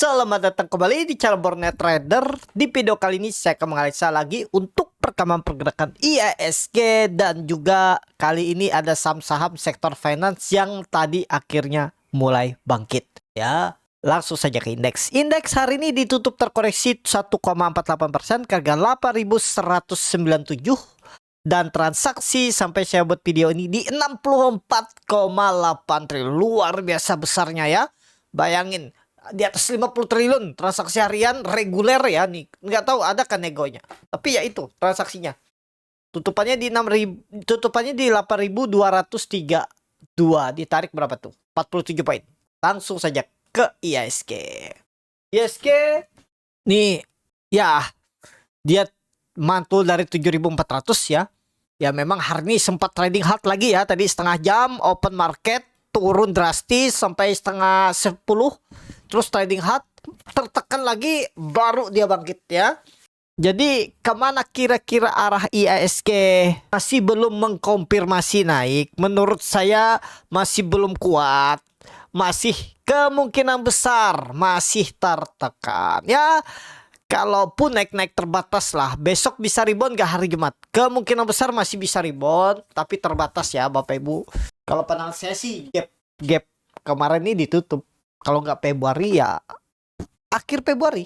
Selamat datang kembali di channel Bornet Trader. Di video kali ini saya akan menganalisa lagi untuk perkembangan pergerakan IHSG dan juga kali ini ada saham-saham sektor finance yang tadi akhirnya mulai bangkit ya. Langsung saja ke indeks. Indeks hari ini ditutup terkoreksi 1,48% ke harga 8.197 dan transaksi sampai saya buat video ini di 64,8 triliun. Luar biasa besarnya ya. Bayangin di atas 50 triliun transaksi harian reguler ya nih. Nggak tahu ada kan negonya. Tapi ya itu transaksinya. Tutupannya di 6.000, tutupannya di 8.232. Ditarik berapa tuh? 47 poin. Langsung saja ke IHSG. IHSG nih ya dia mantul dari 7.400 ya. Ya memang hari ini sempat trading hard lagi ya. Tadi setengah jam open market turun drastis sampai setengah 10. Terus trading hard tertekan lagi baru dia bangkit ya. Jadi kemana kira-kira arah IHSG? Masih belum mengkonfirmasi naik. Menurut saya masih belum kuat. Masih kemungkinan besar masih tertekan ya. Kalaupun naik-naik terbatas lah. Besok bisa rebound gak hari Jumat? Kemungkinan besar masih bisa rebound. Tapi terbatas ya Bapak Ibu. Kalau pandangan saya sih gap kemarin ini ditutup. Kalau nggak Februari ya akhir Februari,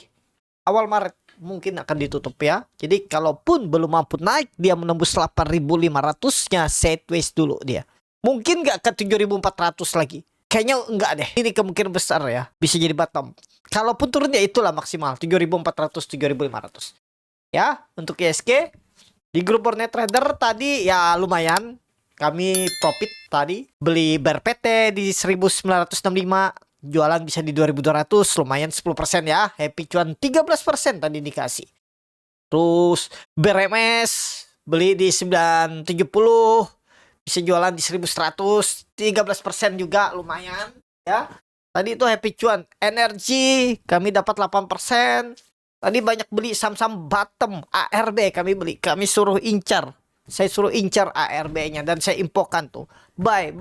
awal Maret mungkin akan ditutup ya. Jadi kalaupun belum mampu naik, dia menembus 8.500-nya sideways dulu dia. Mungkin nggak ke 7.400 lagi. Kayaknya enggak deh. Ini kemungkinan besar ya. Bisa jadi bottom. Kalaupun turun ya itulah maksimal 7.400, 7.500. Ya, untuk IHSG di grup Bornet Trader tadi ya lumayan. Kami profit tadi beli BRPT di 1965. Jualan bisa di 2200, lumayan 10% ya. Happy cuan 13% tadi dikasih. Terus BRMS beli di 970, bisa jualan di 1100, 13% juga lumayan ya. Tadi itu happy cuan. Energi kami dapat 8%. Tadi banyak beli saham-saham bottom ARB kami beli. Kami suruh incar. Saya suruh incar ARB-nya dan saya infokan tuh. Buy.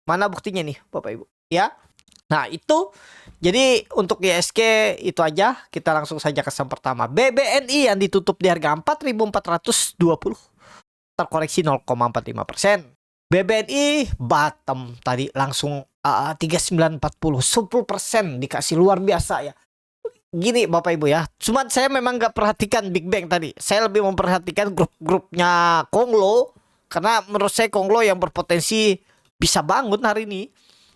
Mana buktinya nih Bapak Ibu? Ya. Nah itu jadi untuk IHSG itu aja. Kita langsung saja ke saham pertama. BBNI yang ditutup di harga 4.420 terkoreksi 0,45%. BBNI bottom tadi langsung 3940 10% dikasih luar biasa ya. Gini Bapak Ibu ya. Cuman saya memang gak perhatikan Big Bang tadi. Saya lebih memperhatikan grup-grupnya Konglo. Karena menurut saya Konglo yang berpotensi bisa bangun hari ini.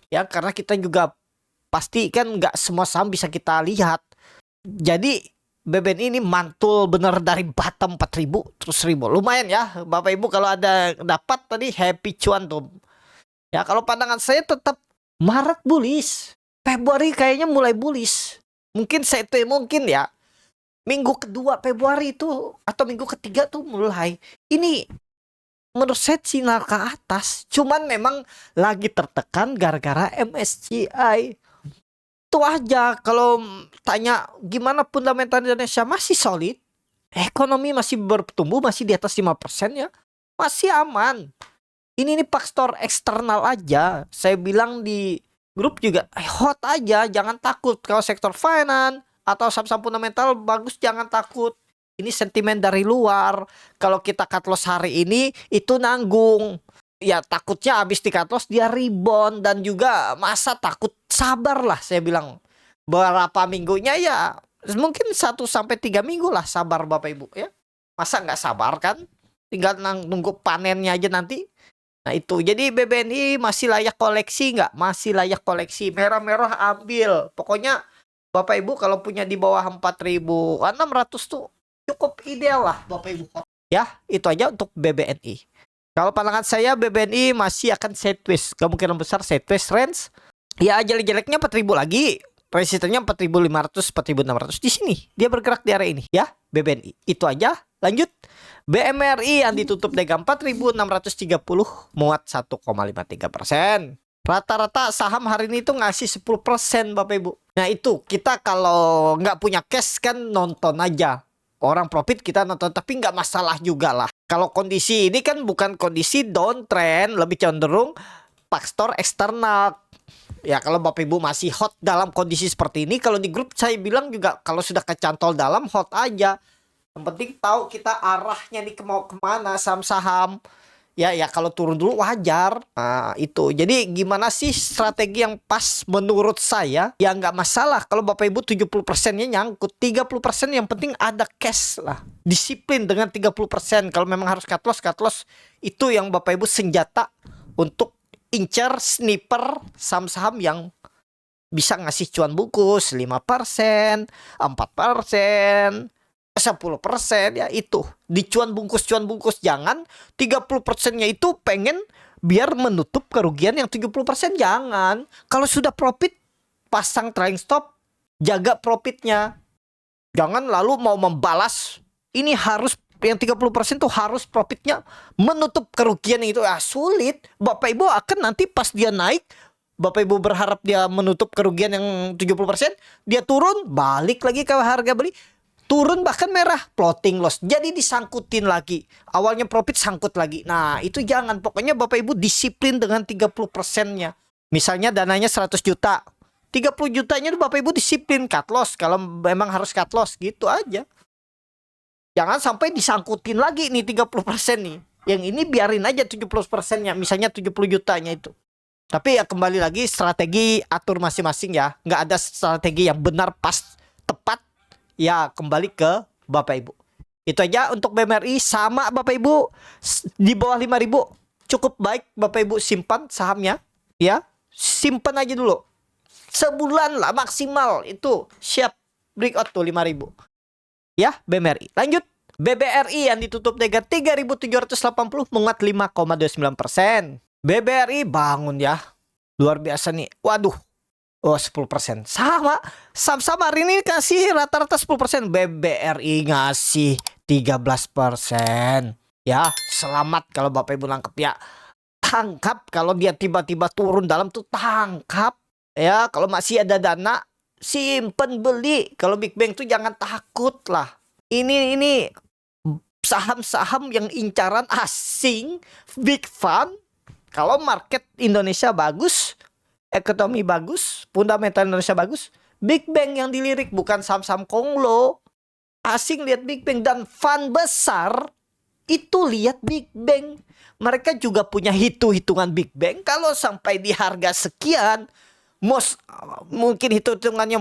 Ya karena kita juga pasti kan nggak semua saham bisa kita lihat. Jadi BBNI ini mantul bener dari bottom 4.000 terus 1.000. Lumayan ya Bapak Ibu kalau ada dapat tadi happy cuan tuh. Ya kalau pandangan saya tetap Maret bullish. Februari kayaknya mulai bullish. Mungkin mungkin ya. Minggu kedua Februari itu atau minggu ketiga tuh mulai. Ini menurut saya sinyal ke atas. Cuman memang lagi tertekan gara-gara MSCI. Itu aja. Kalau tanya gimana fundamental Indonesia masih solid. Ekonomi masih bertumbuh, masih di atas 5% ya. Masih aman. Ini faktor eksternal aja. Saya bilang di grup juga hot aja, jangan takut. Kalau sektor finance atau saham-saham fundamental bagus jangan takut. Ini sentimen dari luar. Kalau kita cut loss hari ini itu nanggung. Ya takutnya habis di cut loss dia rebound dan juga masa takut, sabarlah saya bilang. Berapa minggunya ya mungkin 1 sampai 3 minggu lah sabar Bapak Ibu ya. Masa nggak sabar kan? Tinggal nunggu panennya aja nanti. Nah itu jadi BBNI masih layak koleksi nggak? Masih layak koleksi. Merah-merah ambil. Pokoknya Bapak Ibu kalau punya di bawah 4.600 tuh cukup ideal lah Bapak Ibu. Ya itu aja untuk BBNI. Kalau pandangan saya BBNI masih akan sideways. Kemungkinan besar sideways range. Ya jelek-jeleknya 4.000 lagi. Resistennya 4.500, 4.600 di sini. Dia bergerak di area ini ya. BBNI. Itu aja. Lanjut. BMRI yang ditutup di 4.630 muat 1,53%. Rata-rata saham hari ini tuh ngasih 10% Bapak Ibu. Nah itu kita kalau nggak punya cash kan nonton aja. Orang profit kita nonton tapi nggak masalah juga lah. Kalau kondisi ini kan bukan kondisi downtrend, lebih cenderung faktor eksternal. Ya kalau Bapak Ibu masih hot dalam kondisi seperti ini, kalau di grup saya bilang juga kalau sudah kecantol dalam hot aja. Yang penting tahu kita arahnya nih mau kemana saham-saham. Ya kalau turun dulu wajar. Nah itu. Jadi gimana sih strategi yang pas menurut saya? Ya nggak masalah kalau Bapak Ibu 70%-nya nyangkut. 30% yang penting ada cash lah. Disiplin dengan 30%. Kalau memang harus cut loss itu yang Bapak Ibu senjata untuk incer sniper saham-saham yang bisa ngasih cuan bungkus 5%, 4%, 10% ya itu. Di cuan bungkus jangan 30%-nya itu pengen biar menutup kerugian yang 70%, jangan. Kalau sudah profit pasang trailing stop, jaga profitnya. Jangan lalu mau membalas, ini harus yang 30% tuh harus profitnya menutup kerugian itu. Sulit. Bapak Ibu akan nanti pas dia naik, Bapak Ibu berharap dia menutup kerugian yang 70%, dia turun, balik lagi ke harga beli, turun bahkan merah, floating loss. Jadi disangkutin lagi. Awalnya profit sangkut lagi. Nah, itu jangan. Pokoknya Bapak Ibu disiplin dengan 30%-nya. Misalnya dananya 100 juta. 30 jutanya Bapak Ibu disiplin cut loss kalau memang harus cut loss, gitu aja. Jangan sampai disangkutin lagi nih 30% nih. Yang ini biarin aja 70%-nya. Misalnya 70 jutanya itu. Tapi ya kembali lagi strategi atur masing-masing ya. Nggak ada strategi yang benar pas tepat. Ya kembali ke Bapak Ibu. Itu aja untuk BMRI. Sama Bapak Ibu. Di bawah 5.000. Cukup baik Bapak Ibu simpan sahamnya. Ya. Simpan aja dulu. Sebulan lah maksimal. Itu siap breakout tuh 5.000. Ya, BMRI. Lanjut. BBRI yang ditutup dengan 3.780 menguat 5,29%. BBRI bangun ya. Luar biasa nih. Waduh. Oh, 10%. Sama hari ini kasih rata-rata 10%. BBRI ngasih 13%. Ya, selamat kalau Bapak Ibu nangkep ya. Tangkap kalau dia tiba-tiba turun dalam tuh tangkap. Ya, kalau masih ada dana simpen beli. Kalau Big Bang tuh jangan takut lah. Ini saham-saham yang incaran asing, big fund. Kalau market Indonesia bagus, ekonomi bagus, fundamental Indonesia bagus, Big Bang yang dilirik, bukan saham-saham konglo. Asing lihat Big Bang dan fund besar itu lihat Big Bang. Mereka juga punya hitungan Big Bang. Kalau sampai di harga sekian, mungkin hitungannya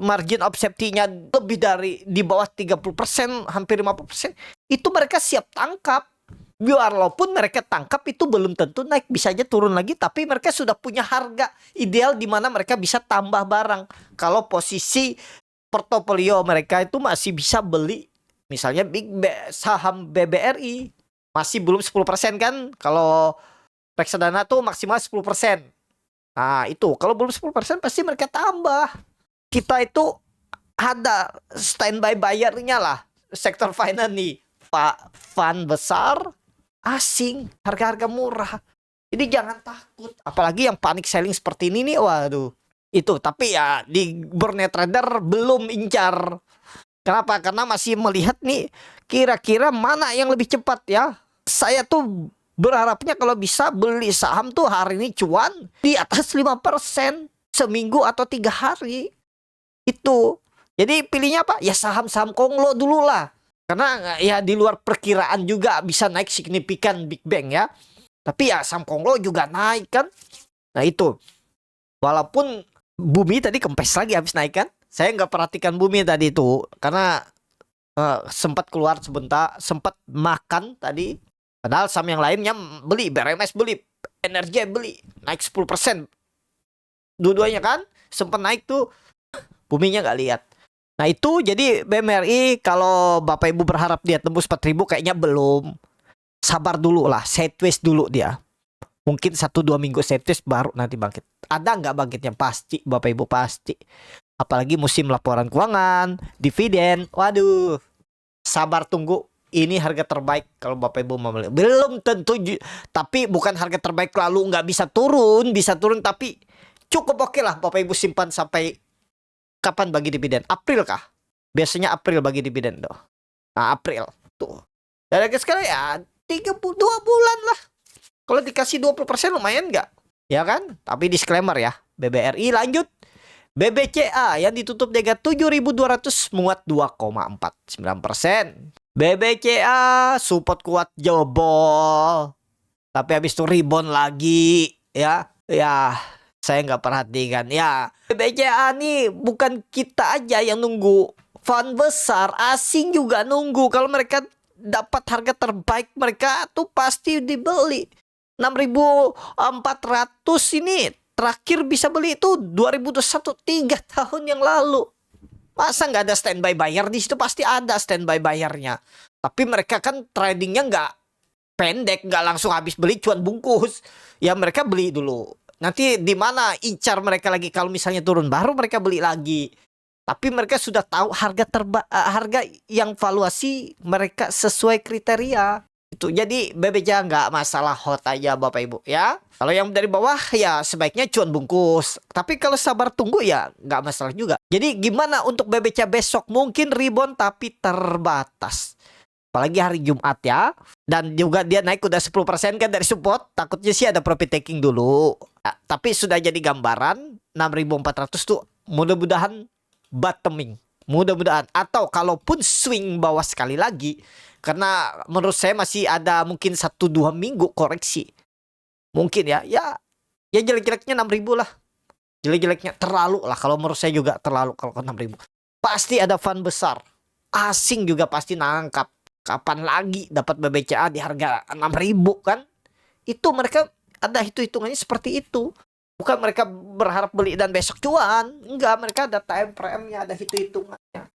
margin of safety-nya lebih dari di bawah 30%, hampir 50%, itu mereka siap tangkap. Walaupun mereka tangkap itu belum tentu naik, bisa aja turun lagi, tapi mereka sudah punya harga ideal di mana mereka bisa tambah barang. Kalau posisi portofolio mereka itu masih bisa beli, misalnya saham BBRI masih belum 10% kan, kalau reksadana tuh maksimal 10%. Nah itu kalau belum 10% pasti mereka tambah. Kita itu ada standby bayarnya lah. Sektor finance nih, Pak, fund besar, asing, harga-harga murah. Jadi jangan takut. Apalagi yang panik selling seperti ini nih, waduh. Itu tapi ya di Burnet Trader belum incar. Kenapa? Karena masih melihat nih kira-kira mana yang lebih cepat ya. Saya tuh berharapnya kalau bisa beli saham tuh hari ini cuan di atas 5% seminggu atau 3 hari. Itu. Jadi pilihnya apa? Ya saham-saham konglo dulu lah. Karena ya di luar perkiraan juga bisa naik signifikan Big Bang ya. Tapi ya saham konglo juga naik kan. Nah itu. Walaupun Bumi tadi kempes lagi habis naik kan. Saya nggak perhatikan Bumi tadi itu. Karena sempat keluar sebentar. Sempat makan tadi. Padahal saham yang lainnya beli, BRMS beli, Energi beli, naik 10%. Dua-duanya kan sempat naik tuh, Buminya nggak lihat. Nah itu jadi BMRI kalau Bapak Ibu berharap dia tembus 4.000 kayaknya belum. Sabar dulu lah, sideways dulu dia. Mungkin 1-2 minggu sideways baru nanti bangkit. Ada nggak bangkitnya? Pasti Bapak Ibu pasti. Apalagi musim laporan keuangan, dividen, waduh. Sabar tunggu. Ini harga terbaik kalau Bapak Ibu mau beli. Belum tentu, tapi bukan harga terbaik lalu nggak bisa turun tapi cukup oke lah Bapak Ibu simpan sampai kapan bagi dividen? April kah? Biasanya April bagi dividen tuh. Nah April tuh. Dan sekarang ya 32 bulan lah. Kalau dikasih 20% lumayan nggak? Ya kan? Tapi disclaimer ya. BBRI lanjut. BBCA yang ditutup di harga 7.200 menguat 2,49%. BBCA support kuat jebol. Tapi habis itu rebound lagi ya. Ya, saya nggak perhatikan ya. BBCA nih bukan kita aja yang nunggu. Fund besar asing juga nunggu. Kalau mereka dapat harga terbaik, mereka tuh pasti dibeli. 6.400 ini terakhir bisa beli itu 2021, 3 tahun yang lalu. Masa nggak ada standby buyer? Di situ pasti ada standby buyernya. Tapi mereka kan tradingnya nggak pendek, nggak langsung habis beli cuan bungkus. Ya mereka beli dulu. Nanti di mana incar mereka lagi kalau misalnya turun baru mereka beli lagi. Tapi mereka sudah tahu harga yang valuasi mereka sesuai kriteria. Itu jadi BBCA nggak masalah, hot aja Bapak Ibu ya. Kalau yang dari bawah ya sebaiknya cuan bungkus. Tapi kalau sabar tunggu ya nggak masalah juga. Jadi gimana untuk BBCA besok? Mungkin rebound tapi terbatas. Apalagi hari Jumat ya. Dan juga dia naik udah 10% kan dari support. Takutnya sih ada profit taking dulu. Ya, tapi sudah jadi gambaran 6.400 tuh mudah-mudahan bottoming. Mudah-mudahan. Atau kalaupun swing bawah sekali lagi. Karena menurut saya masih ada mungkin 1-2 minggu koreksi. Mungkin ya. Ya jelek-jeleknya 6.000 lah. Jelek-jeleknya terlalu lah. Kalau menurut saya juga terlalu kalau 6.000. Pasti ada fund besar. Asing juga pasti nangkap. Kapan lagi dapat BBCA di harga 6.000 kan? Itu mereka ada hitung-hitungannya seperti itu. Bukan mereka berharap beli dan besok cuan. Enggak, mereka ada time frame-nya, ada hitung-hitungannya.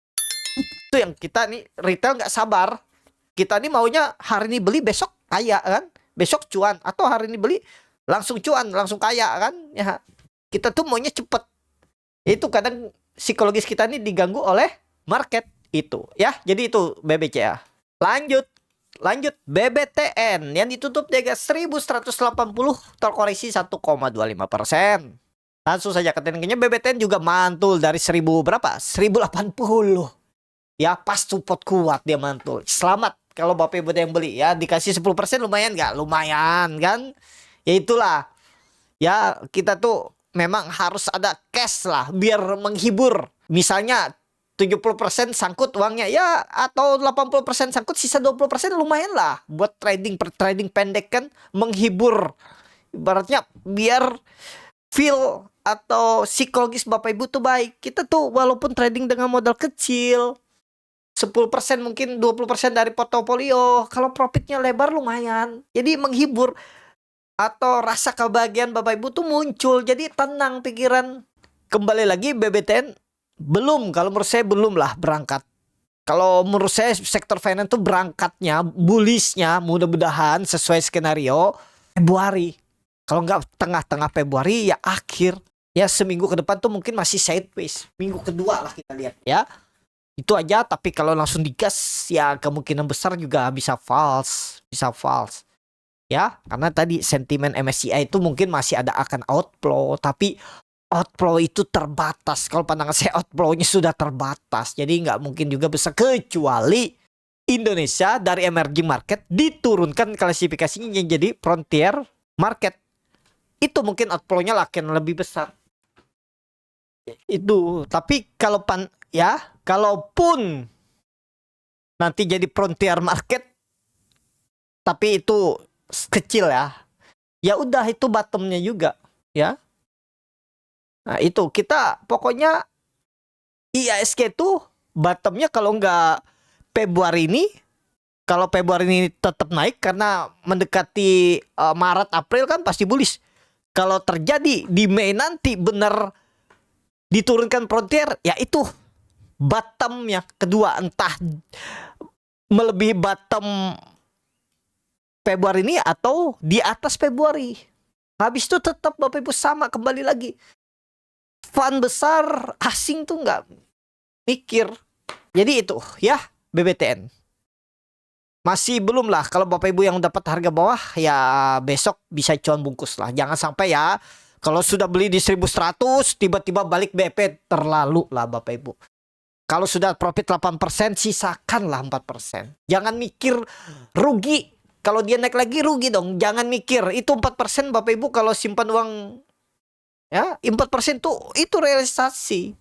Itu yang kita nih retail nggak sabar. Kita nih maunya hari ini beli besok kaya kan? Besok cuan. Atau hari ini beli langsung cuan, langsung kaya kan? Ya, kita tuh maunya cepet. Itu kadang psikologis kita nih diganggu oleh market itu ya. Jadi itu BBCA. Lanjut BBTN yang ditutup di harga 1.180 terkoreksi 1,25%. Langsung saja ke tekniknya. BBTN juga mantul dari 1.000 berapa? 1.080. Ya pas support kuat dia mantul. Selamat kalau Bapak Ibu yang beli ya. Dikasih 10% lumayan nggak? Lumayan kan? Ya itulah. Ya kita tuh memang harus ada cash lah biar menghibur. Misalnya 70% sangkut uangnya ya, atau 80% sangkut, sisa 20% lumayan lah buat trading pendek kan, menghibur. Ibaratnya biar feel atau psikologis Bapak Ibu tuh baik. Kita tuh walaupun trading dengan modal kecil 10% mungkin 20% dari portofolio, kalau profitnya lebar lumayan. Jadi menghibur atau rasa kebahagiaan Bapak Ibu tuh muncul. Jadi tenang pikiran. Kembali lagi BBTN belum, kalau menurut saya belum lah berangkat. Kalau menurut saya sektor finance tuh berangkatnya, bullishnya mudah-mudahan sesuai skenario Februari. Kalau nggak tengah-tengah Februari ya akhir. Ya seminggu ke depan tuh mungkin masih sideways. Minggu kedua lah kita lihat ya. Itu aja, tapi kalau langsung digas ya kemungkinan besar juga bisa false. Bisa false. Ya, karena tadi sentimen MSCI itu mungkin masih ada akan outflow, tapi outflow itu terbatas. Kalau pandangan saya outflow-nya sudah terbatas. Jadi nggak mungkin juga besar kecuali Indonesia dari emerging market diturunkan klasifikasinya jadi frontier market. Itu mungkin outflow-nya akan lebih besar. Itu. Tapi kalau kalaupun nanti jadi frontier market tapi itu kecil ya. Ya udah itu bottomnya juga ya. Nah itu kita pokoknya IHSG tuh bottomnya kalau nggak Februari ini, kalau Februari ini tetap naik karena mendekati Maret April kan pasti bullish. Kalau terjadi di Mei nanti benar diturunkan frontier, ya itu bottomnya kedua, entah melebihi bottom Februari ini atau di atas Februari. Habis itu tetap Bapak Ibu sama kembali lagi. Fund besar asing tuh nggak mikir. Jadi itu ya BBTN. Masih belum lah. Kalau Bapak Ibu yang dapat harga bawah ya besok bisa cuan bungkus lah. Jangan sampai ya kalau sudah beli di 1.100 tiba-tiba balik BP, terlalu lah Bapak Ibu. Kalau sudah profit 8% sisakanlah 4%. Jangan mikir rugi Kalau dia naik lagi rugi dong. Jangan mikir itu 4% Bapak Ibu kalau simpan uang ya 4% tuh itu realisasi.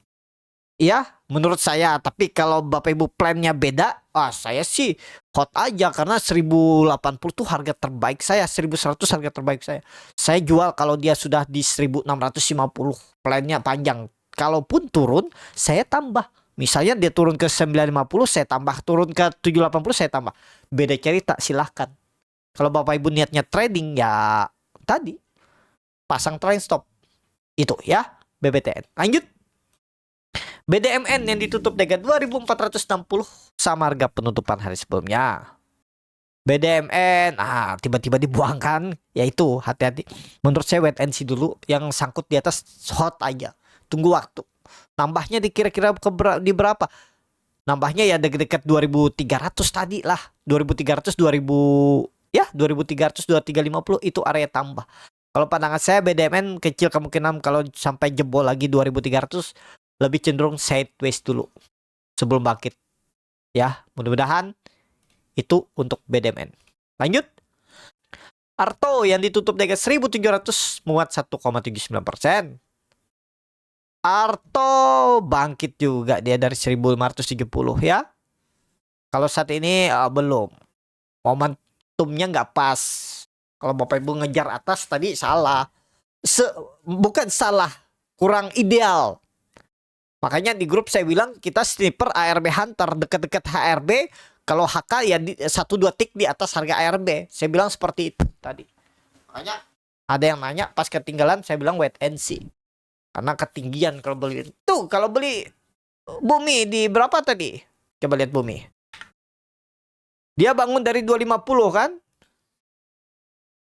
Ya, menurut saya. Tapi kalau Bapak Ibu plannya beda, saya sih hot aja karena 1080 tuh harga terbaik saya, 1100 harga terbaik saya. Saya jual kalau dia sudah di 1650, plannya panjang. Kalaupun turun, saya tambah. Misalnya dia turun ke 950, saya tambah. Turun ke 780, saya tambah. Beda cerita, silahkan. Kalau Bapak Ibu niatnya trading, ya tadi pasang trend stop. Itu ya, BBTN. Lanjut. BDMN yang ditutup dengan 2460 sama harga penutupan hari sebelumnya. BDMN, tiba-tiba dibuangkan, yaitu hati-hati. Menurut saya wait and see dulu, yang sangkut di atas hot aja. Tunggu waktu. Nambahnya kira-kira di berapa? Nambahnya ya dekat-dekat 2300 tadi lah. 2300, 2300, 2350 itu area tambah. Kalau pandangan saya BDMN kecil kemungkinan kalau sampai jebol lagi 2300 lebih cenderung sideways dulu sebelum bangkit. Ya, mudah-mudahan itu untuk BDMN. Lanjut. Arto yang ditutup dengan 1700 menguat 1,79%. Arto bangkit juga dia dari 1570 ya. Kalau saat ini belum. Momentumnya nggak pas. Kalau Bapak Ibu ngejar atas tadi salah. Bukan salah, kurang ideal. Makanya di grup saya bilang kita sniper ARB Hunter dekat-dekat HRB. Kalau HK ya 1-2 tik di atas harga ARB. Saya bilang seperti itu tadi. Makanya ada yang nanya pas ketinggalan, saya bilang wait and see. Karena ketinggian kalau beli. Tuh kalau beli Bumi di berapa tadi? Coba lihat Bumi. Dia bangun dari 250 kan?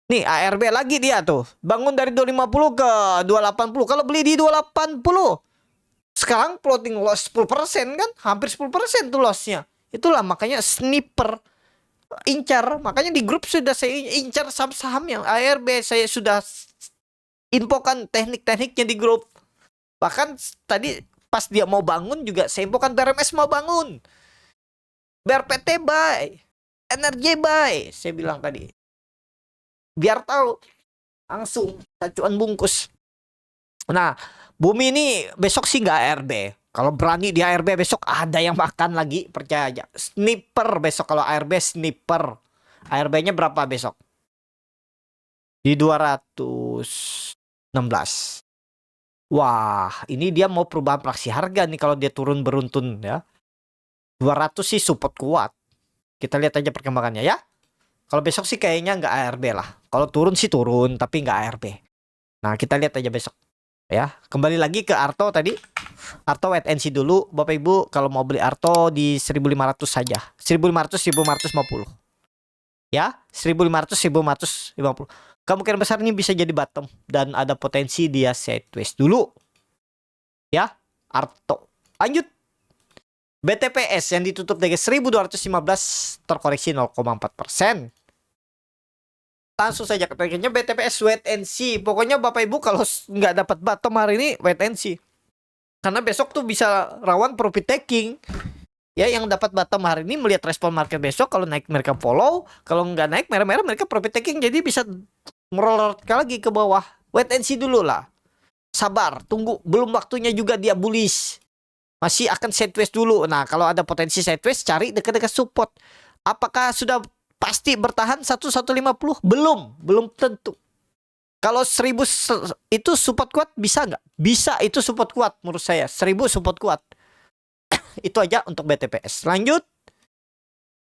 Nih ARB lagi dia tuh. Bangun dari 250 ke 280. Kalau beli di 280. Sekarang floating loss 10% kan? Hampir 10% tuh lossnya. Itulah makanya sniper. Incar. Makanya di grup sudah saya incar saham-saham yang ARB. Saya sudah infokan teknik-tekniknya di grup. Bahkan tadi pas dia mau bangun juga saya infokan BRMS mau bangun. BRPT buy. Energi buy. Saya bilang tadi. Biar tahu. Langsung. Acuan bungkus. Nah. Bumi ini besok sih nggak ARB. Kalau berani di ARB besok ada yang makan lagi, percaya aja. Sniper besok kalau ARB sniper. ARB-nya berapa besok? Di 216. Wah, ini dia mau perubahan praksi harga nih kalau dia turun beruntun ya. 200 sih support kuat. Kita lihat aja perkembangannya ya. Kalau besok sih kayaknya nggak ARB lah. Kalau turun sih turun, tapi nggak ARB. Nah, kita lihat aja besok. Ya, kembali lagi ke Arto tadi. Arto wait and see dulu. Bapak Ibu kalau mau beli Arto di 1500 saja. 1500 1550. Ya, 1500 1550. Kemungkinan besar ini bisa jadi bottom dan ada potensi dia sideways dulu. Ya, Arto. Lanjut. BTPS yang ditutup dengan 1215 terkoreksi 0,4%. Langsung saja ke targetnya BTPS wait and see. Pokoknya Bapak Ibu kalau nggak dapat bottom hari ini wait and see. Karena besok tuh bisa rawan profit taking. Ya yang dapat bottom hari ini melihat respon market besok. Kalau naik mereka follow. Kalau nggak naik merah-merah mereka profit taking. Jadi bisa merolot lagi ke bawah. Wait and see dulu lah. Sabar, tunggu. Belum waktunya juga dia bullish. Masih akan sideways dulu. Nah kalau ada potensi sideways cari dekat-dekat support. Apakah sudah pasti bertahan 1150? Belum tentu. Kalau 1000 itu support kuat bisa nggak? Bisa, itu support kuat menurut saya. 1000 support kuat. Itu aja untuk BTPS. Lanjut.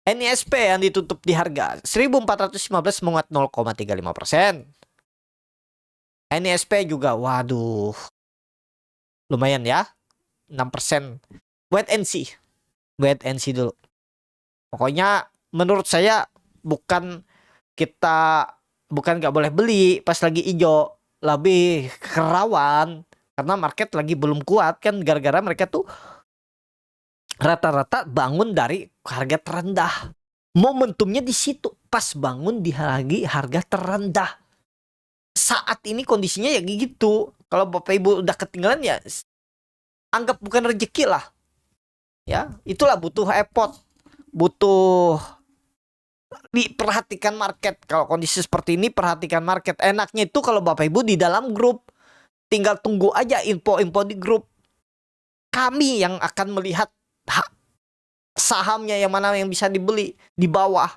NISP yang ditutup di harga 1415 menguat 0,35%. NISP juga waduh. Lumayan ya. 6%. Wait and see. Wait and see dulu. Pokoknya menurut saya bukan nggak boleh beli pas lagi hijau, lebih kerawan karena market lagi belum kuat kan gara-gara mereka tuh rata-rata bangun dari harga terendah. Momentumnya di situ pas bangun di harga terendah. Saat ini kondisinya ya gitu. Kalau Bapak Ibu udah ketinggalan ya anggap bukan rezeki lah. Ya, itulah butuh effort, butuh Diperhatikan market. Kalau kondisi seperti ini perhatikan market. Enaknya itu kalau Bapak Ibu di dalam grup, tinggal tunggu aja info-info di grup. Kami yang akan melihat sahamnya yang mana yang bisa dibeli di bawah.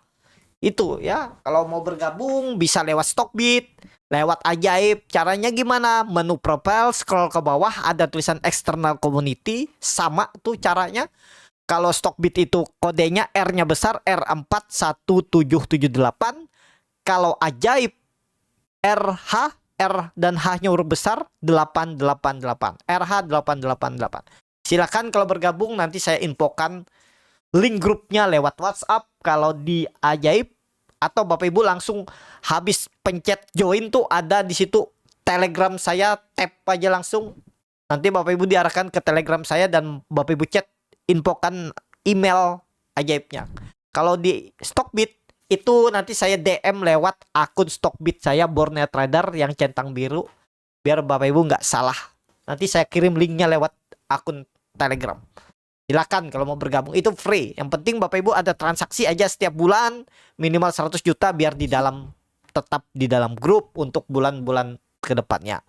Itu ya, kalau mau bergabung bisa lewat Stockbit, lewat Ajaib. Caranya gimana? Menu profile, scroll ke bawah ada tulisan external community, sama tuh caranya. Kalau Stockbit itu kodenya R-nya besar R41778. Kalau Ajaib RH, R dan H-nya huruf besar 888. RH 888. Silakan kalau bergabung nanti saya infokan link grupnya lewat WhatsApp. Kalau di Ajaib atau Bapak Ibu langsung habis pencet join tuh ada di situ Telegram saya, tap aja langsung. Nanti Bapak Ibu diarahkan ke Telegram saya dan Bapak Ibu chat, infokan email Ajaibnya. Kalau di Stockbit itu nanti saya DM lewat akun Stockbit saya, Borneo Trader yang centang biru, biar Bapak Ibu nggak salah. Nanti saya kirim linknya lewat akun Telegram. Silakan kalau mau bergabung, itu free. Yang penting Bapak Ibu ada transaksi aja setiap bulan minimal 100 juta biar tetap di dalam grup untuk bulan-bulan ke depannya.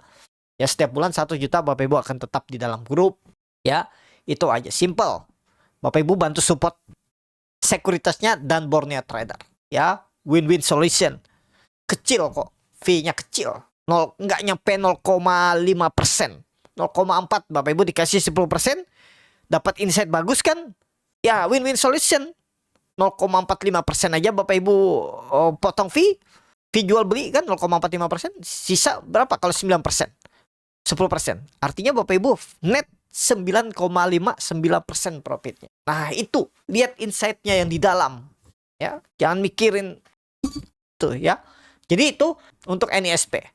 Ya, setiap bulan 1 juta Bapak Ibu akan tetap di dalam grup. Ya, itu aja, simple. Bapak Ibu bantu support sekuritasnya dan Borneo Trader. Ya, win-win solution. Kecil kok, fee-nya kecil. Nggak nyampe 0,5%. 0,4 Bapak Ibu dikasih 10%. Dapat insight bagus kan? Ya, win-win solution. 0,45% aja Bapak Ibu potong fee. Fee jual beli kan 0,45%. Sisa berapa kalau 9%? 10%. Artinya Bapak Ibu net 9,59% profitnya. Nah, itu lihat insight-nya yang di dalam. Ya, jangan mikirin tuh ya. Jadi itu untuk NISP.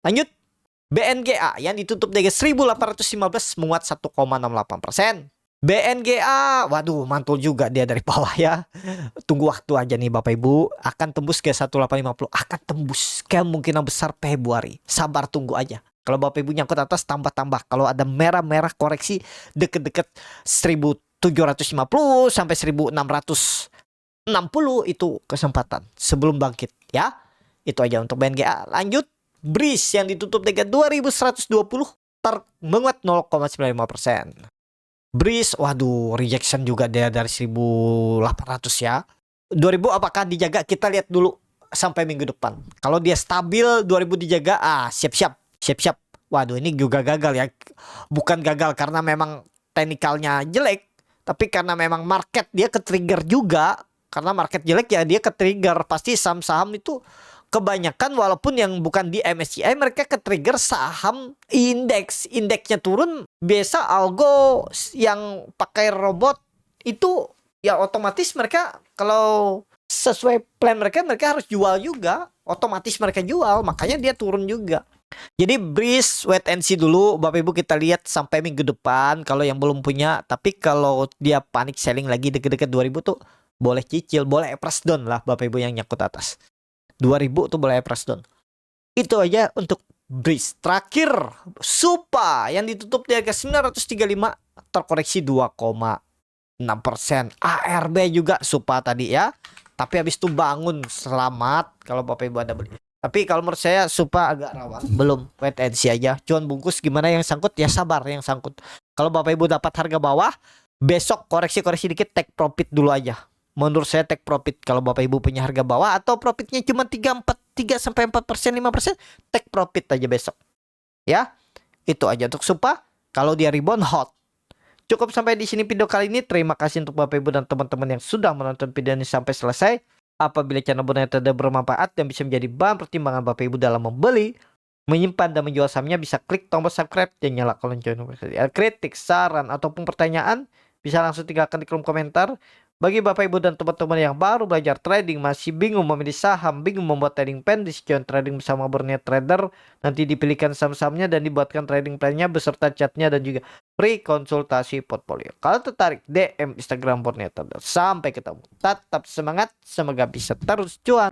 Lanjut. BNGA yang ditutup dengan 1815 menguat 1,68%. BNGA, waduh, mantul juga dia dari bawah ya. Tunggu waktu aja nih Bapak Ibu, akan tembus ke 1850, akan tembus kemungkinan besar Februari. Sabar tunggu aja. Kalau Bapak Ibu nyangkut atas tambah-tambah. Kalau ada merah-merah koreksi deket-deket 1750 sampai 1660 itu kesempatan sebelum bangkit ya. Itu aja untuk BNGA. Lanjut, BRIS yang ditutup dengan 2120 menguat 0,95%. BRIS, waduh, rejection juga dia dari 1800 ya. 2000 apakah dijaga? Kita lihat dulu sampai minggu depan. Kalau dia stabil 2000 dijaga, siap-siap. Waduh, ini juga gagal ya. Bukan gagal karena memang teknikalnya jelek, tapi karena memang market dia ke-trigger juga. Karena market jelek ya dia ke-trigger. Pasti saham-saham itu kebanyakan walaupun yang bukan di MSCI mereka ke-trigger saham indeksnya turun. Biasa algo yang pakai robot itu ya otomatis mereka kalau sesuai plan mereka harus jual juga. Otomatis mereka jual, makanya dia turun juga. Jadi BRIS wait and see dulu Bapak Ibu, kita lihat sampai minggu depan kalau yang belum punya. Tapi kalau dia panik selling lagi deket-deket 2000 tuh boleh cicil, boleh press down lah Bapak Ibu yang nyangkut atas 2000 tuh boleh press down. Itu aja untuk BRIS. Terakhir SUPA yang ditutup di harga 935 terkoreksi 2,6%. ARB juga SUPA tadi ya. Tapi habis itu bangun, selamat kalau Bapak Ibu ada beli. Tapi kalau menurut saya SUPA agak rawan. Belum, wait and see aja. Cuan bungkus gimana yang sangkut? Ya sabar yang sangkut. Kalau Bapak Ibu dapat harga bawah, besok koreksi-koreksi dikit, take profit dulu aja. Menurut saya take profit kalau Bapak Ibu punya harga bawah atau profitnya cuma 3 sampai 4%, 5%, take profit aja besok. Ya. Itu aja untuk SUPA. Kalau dia rebound hot. Cukup sampai di sini video kali ini. Terima kasih untuk Bapak Ibu dan teman-teman yang sudah menonton video ini sampai selesai. Apabila channel Borneo Trader bermanfaat dan bisa menjadi bahan pertimbangan Bapak Ibu dalam membeli, menyimpan dan menjual sahamnya, bisa klik tombol subscribe dan nyalakan lonceng notifikasi. Kritik, saran ataupun pertanyaan bisa langsung tinggalkan di kolom komentar. Bagi Bapak Ibu dan teman-teman yang baru belajar trading, masih bingung memilih saham, bingung membuat trading plan, join trading bersama Borneo Trader. Nanti dipilihkan saham-sahamnya dan dibuatkan trading plan-nya beserta chatnya dan juga free konsultasi portfolio. Kalau tertarik, DM Instagram Borneo Trader. Sampai ketemu. Tetap semangat, semoga bisa terus cuan.